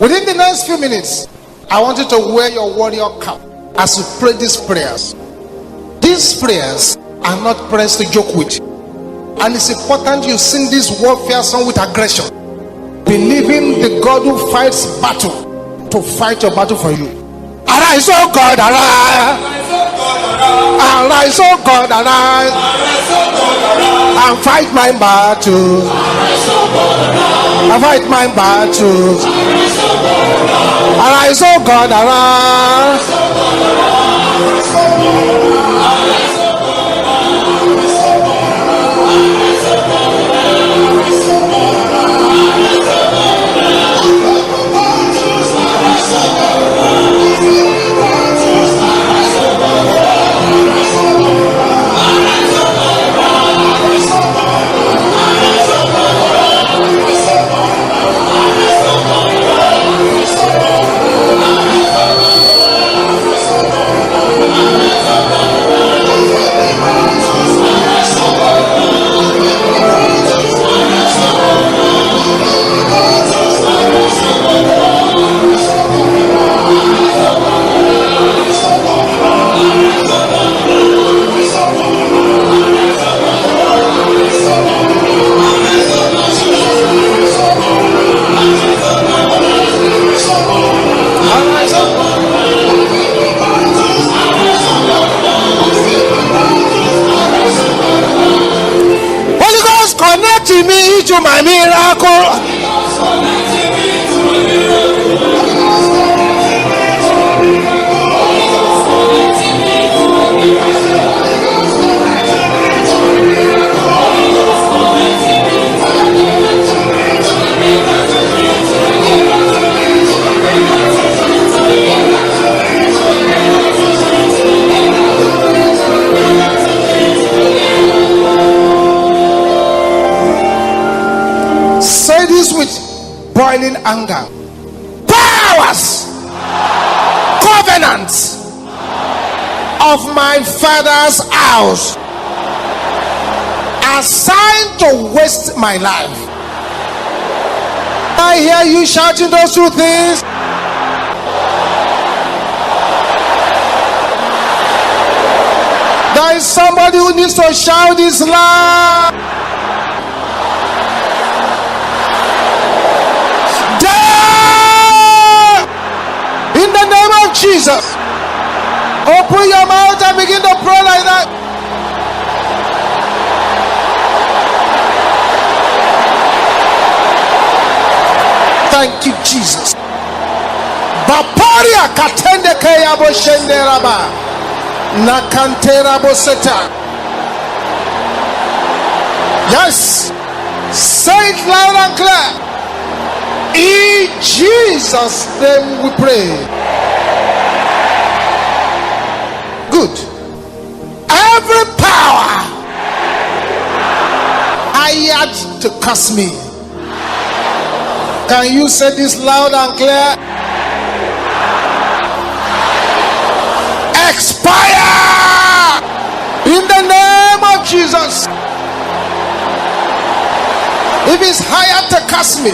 Within the next few minutes, I want you to wear your warrior cap as you pray these prayers. These prayers are not prayers to joke with. And it's important you sing this warfare song with aggression, believing the God who fights battle to fight your battle for you. Arise, oh God, arise. Arise, oh God, arise. And fight my battle. And fight my battle. Arise, oh God, arise. Me to my miracle. Say this with boiling anger. Powers, covenants of my father's house assigned to waste my life. I hear you shouting those two things. There is somebody who needs to shout this loud. In the name of Jesus, open your mouth and begin to pray like that. Thank you, Jesus. Baparia katende kaya bo shenderaba nakantera bo seta. Yes, say it loud and clear. In Jesus' name we pray. Good. Every power hired to curse me. Can you say this loud and clear? Expire in the name of Jesus. If it's hired to curse me,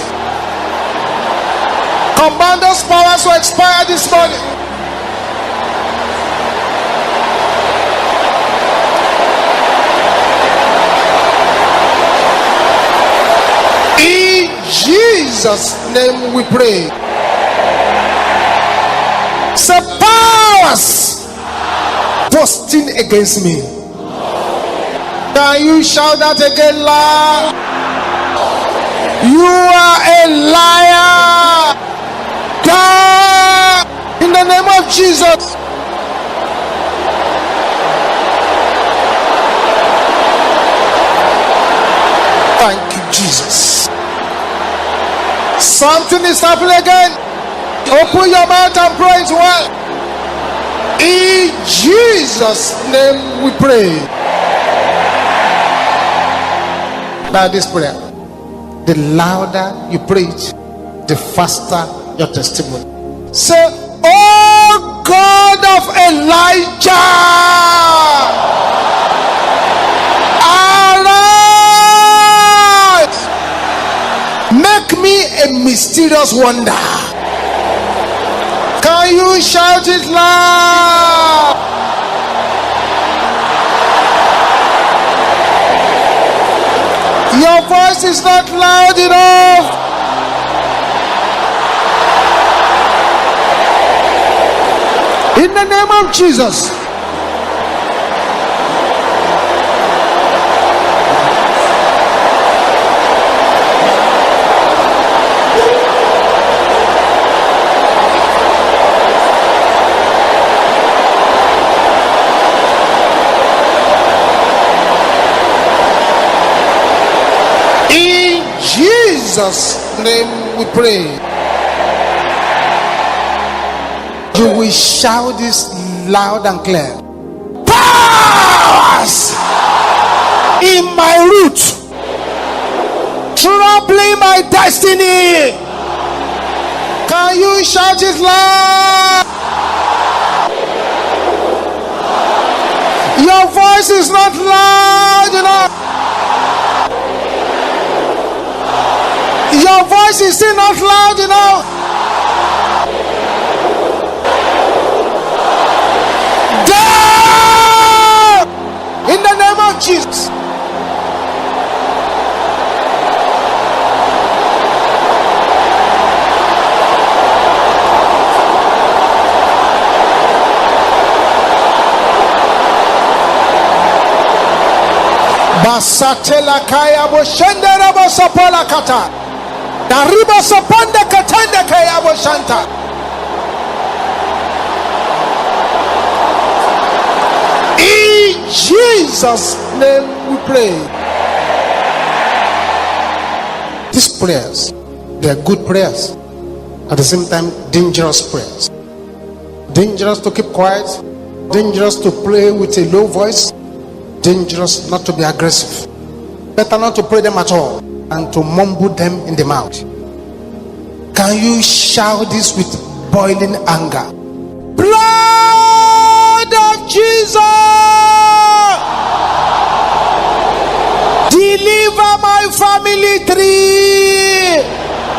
command those powers to expire this morning. In Jesus' name we pray. So powers boasting against me. Can you shout that again loud? You are a liar. God, in the name of Jesus. Thank you, Jesus. Something is happening again. Open your mouth and pray as well. In Jesus' name we pray. Now this prayer, the louder you preach, the faster your testimony. Say, oh God of Elijah, arise, make me a mysterious wonder. Can you shout it loud? Your voice is not loud enough. In the name of Jesus. In Jesus' name we pray. You will shout this loud and clear. Powers in my root, troubling my destiny. Can you shout it loud? Your voice is not loud enough. Your voice is still not loud enough. Down! In the name of Jesus. Basatela kaya bo shendera bo sopola kata. Dariba sopande katende kaya bo shanta. In Jesus' name we pray. These prayers, they are good prayers. At the same time, dangerous prayers. Dangerous to keep quiet. Dangerous to pray with a low voice. Dangerous not to be aggressive. Better not to pray them at all and to mumble them in the mouth. Can you shout this with boiling anger? Blood of Jesus, deliver my family tree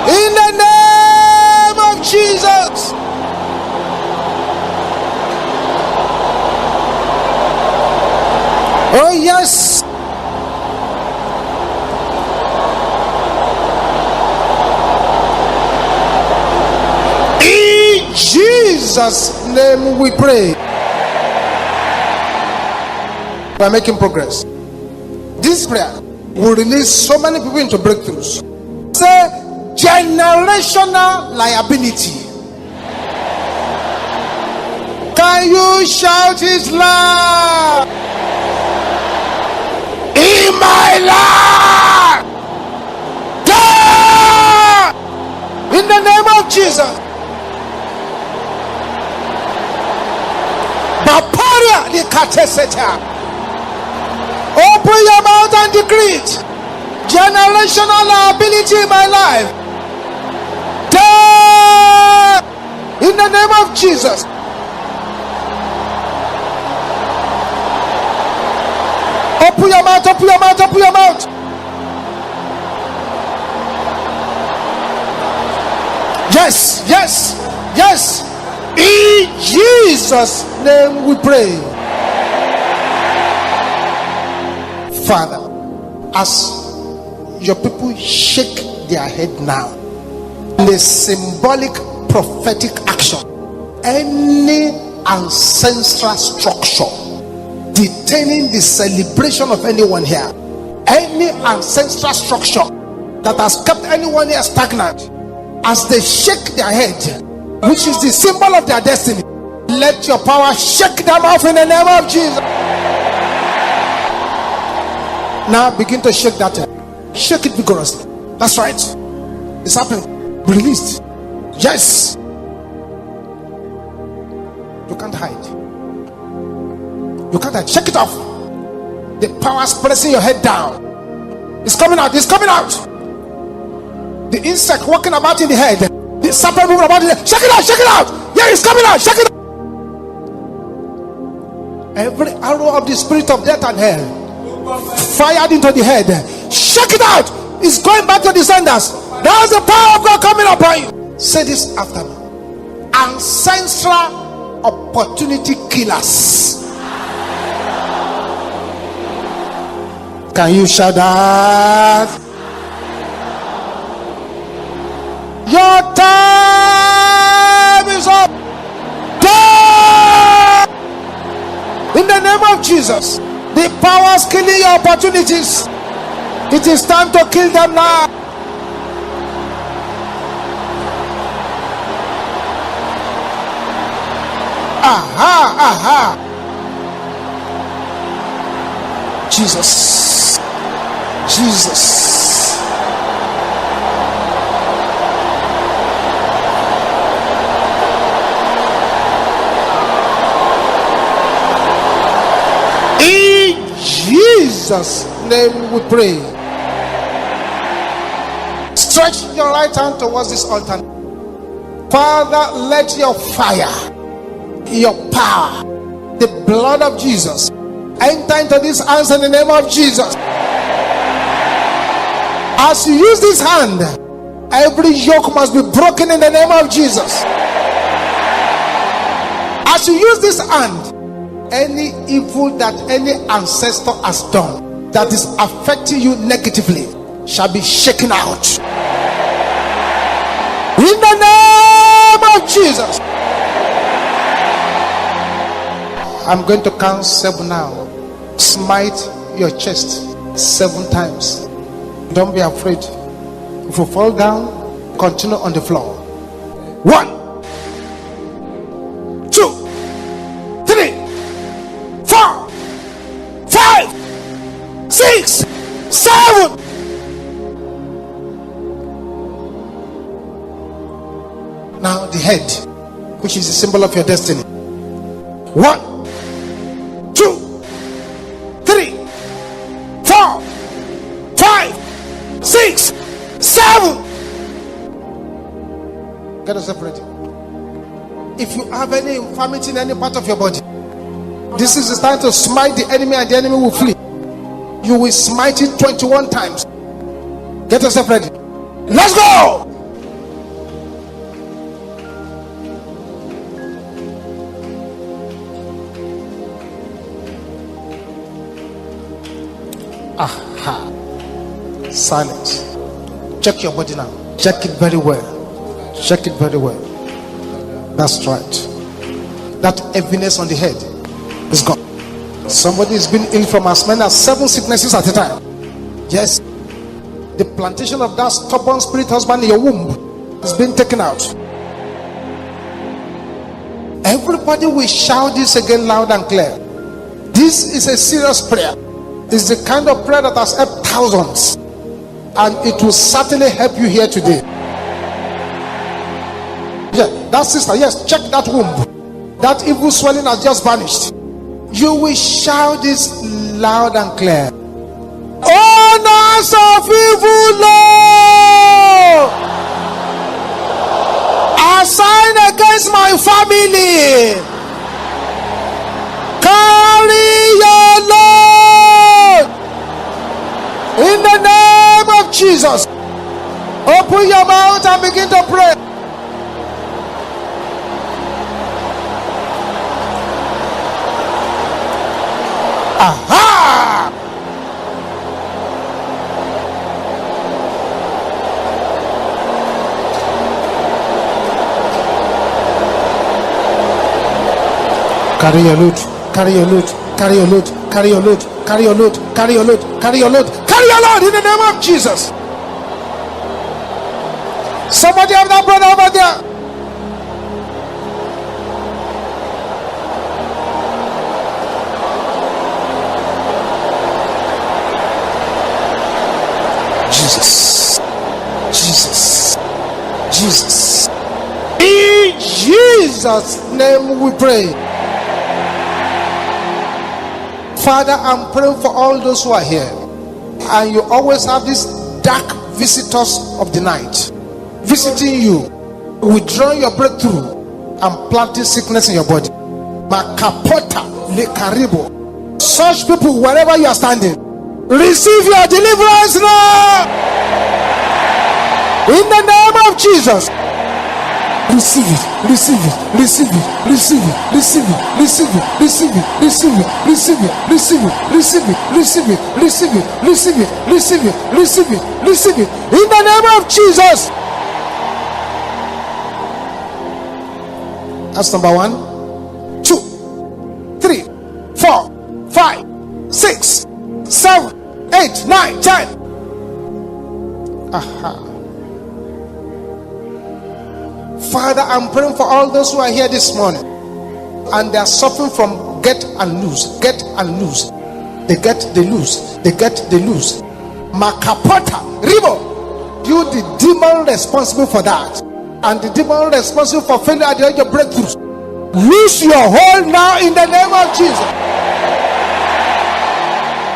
in the name of Jesus. Oh yes. In Jesus' name we pray. We are making progress. This prayer will release so many people into breakthroughs. Say generational liability. Can you shout it loud? In my life, in the name of Jesus. Baparia the kateseta. Open your mouth and decree it. Generational liability in my life. In the name of Jesus. Open your mouth, open your mouth, open your mouth. Yes, yes, yes. In Jesus' name we pray. Father, as your people shake their head now, in a symbolic prophetic action, any ancestral structure detaining the celebration of anyone here, any ancestral structure that has kept anyone here stagnant, as they shake their head, which is the symbol of their destiny, let your power shake them off in the name of Jesus. Now begin to shake that head. Shake it vigorously. That's right. It's happening. Released. Yes. You can't hide. You can't hide. Shake it off. The power is pressing your head down. It's coming out. It's coming out. The insect walking about in the head. The serpent moving about in the head. Shake it out. Shake it out. Yeah, it's coming out. Shake it out. Every arrow of the spirit of death and hell fired into the head. Shake it out. It's going back to the senders. There's the power of God coming upon you. Say this after me. ancestral opportunity killers. Can you shout that? Your time is up. In the name of Jesus, the powers killing your opportunities, it is time to kill them now. Aha. Jesus. In Jesus' name we pray. Stretch your right hand towards this altar. Father, let your fire, your power, the blood of Jesus enter into this hands in the name of Jesus. As you use this hand, every yoke must be broken in the name of Jesus. As you use this hand, any evil that any ancestor has done that is affecting you negatively shall be shaken out in the name of Jesus. I'm going to count 7 now. Smite your chest 7 times. Don't be afraid. If you fall down, continue on the floor. 1, 2, 3, 4, 5, 6, 7. Now the head, which is the symbol of your destiny. 1, 2, 3, 4, 5, 6, 7. Get yourself ready. If you have any infirmity in any part of your body, this is the time to smite the enemy, and the enemy will flee. You will smite it 21 times. Get yourself ready. Let's go. Aha. Silence. Check your body now. Check it very well. Check it very well. That's right. That heaviness on the head is gone. Somebody is being ill from as many as 7 sicknesses at a time. Yes. The plantation of that stubborn spirit husband in your womb is being taken out. Everybody will shout this again loud and clear. This is a serious prayer. It's the kind of prayer that has helped thousands, and it will certainly help you here today. Yeah, that sister, yes, check that womb. That evil swelling has just vanished. You will shout this loud and clear. Owners of evil law, assign against my family, carry your load in the name of Jesus. Open your mouth and begin to pray. Aha! Carry your load, carry your load, carry your load, carry your load, carry your load, carry your load, carry your load, carry your load in the name of Jesus. Somebody have that brother over there. Jesus, Jesus, Jesus. In Jesus' name we pray. Father, I'm praying for all those who are here, and you always have these dark visitors of the night visiting you, withdrawing your breakthrough and planting sickness in your body. Makapota le karibo. Such people, wherever you are standing, receive your deliverance now in the name of Jesus. Receive it, receive it, receive it, receive it, receive it, receive it, receive it, receive it, receive it, receive it, receive it, receive it, receive it, receive it, receive it, receive it, receive it, in the name of Jesus. That's number 1, 2, 3, 4, 5, 6, 7, 8, 9, 10. Aha. Father, I'm praying for all those who are here this morning and they are suffering from get and lose, get and lose. They get, they lose, they get, they lose. Makapota, Ribo, you the demon responsible for that, and the demon responsible for failure at the edge of breakthroughs. Lose your hold now in the name of Jesus.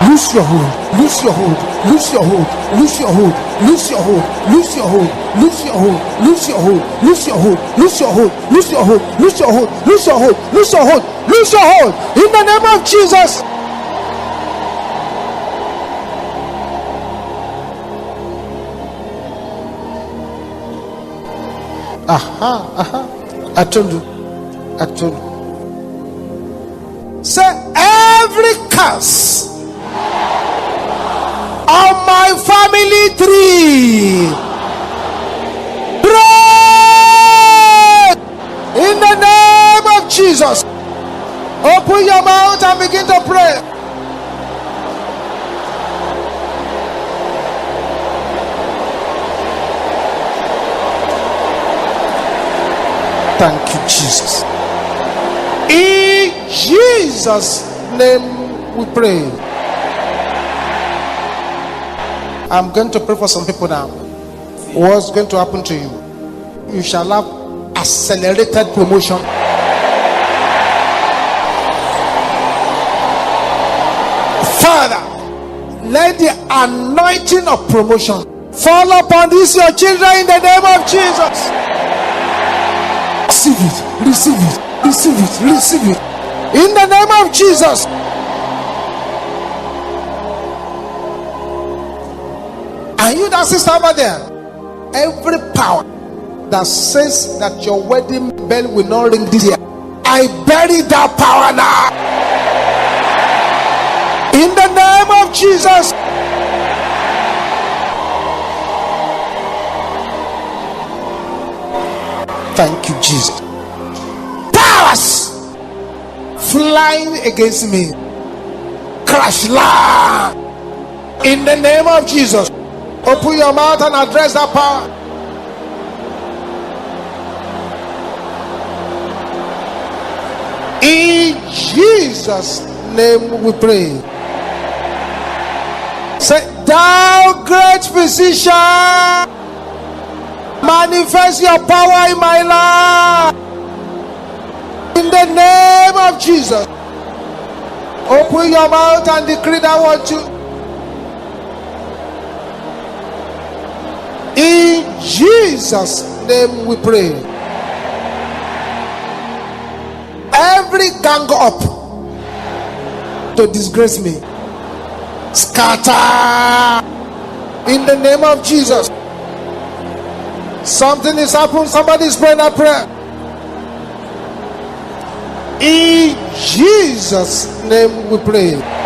Lose your hold, lose your hold, lose your hold, lose your hold, lose your hold, lose your hold, lose your hold, lose your hold, lose your hold, lose your hold, lose your hold, lose your hold, lose your hold, lose your hold, lose your hold in the name of Jesus. I told you. Say every curse on my family tree, break in the name of Jesus. Open your mouth and begin to pray. Thank you, Jesus. In Jesus' name we pray. I'm going to pray for some people now. What's going to happen to you? You shall have accelerated promotion. Father, let the anointing of promotion fall upon these your children in the name of Jesus. Receive it, receive it, receive it, receive it in the name of Jesus. Are you that sister over there? Every power that says that your wedding bell will not ring this year, I bury that power now in the name of Jesus. Thank you, Jesus. Powers flying against me, crash land in the name of Jesus. Open your mouth and address that power. In Jesus' name we pray. Say, thou great physician, manifest your power in my life in the name of Jesus. Open your mouth and decree that word too. In Jesus' name we pray. Every gang up to disgrace me, scatter in the name of Jesus. Something is happening. Somebody is praying that prayer. In Jesus' name we pray.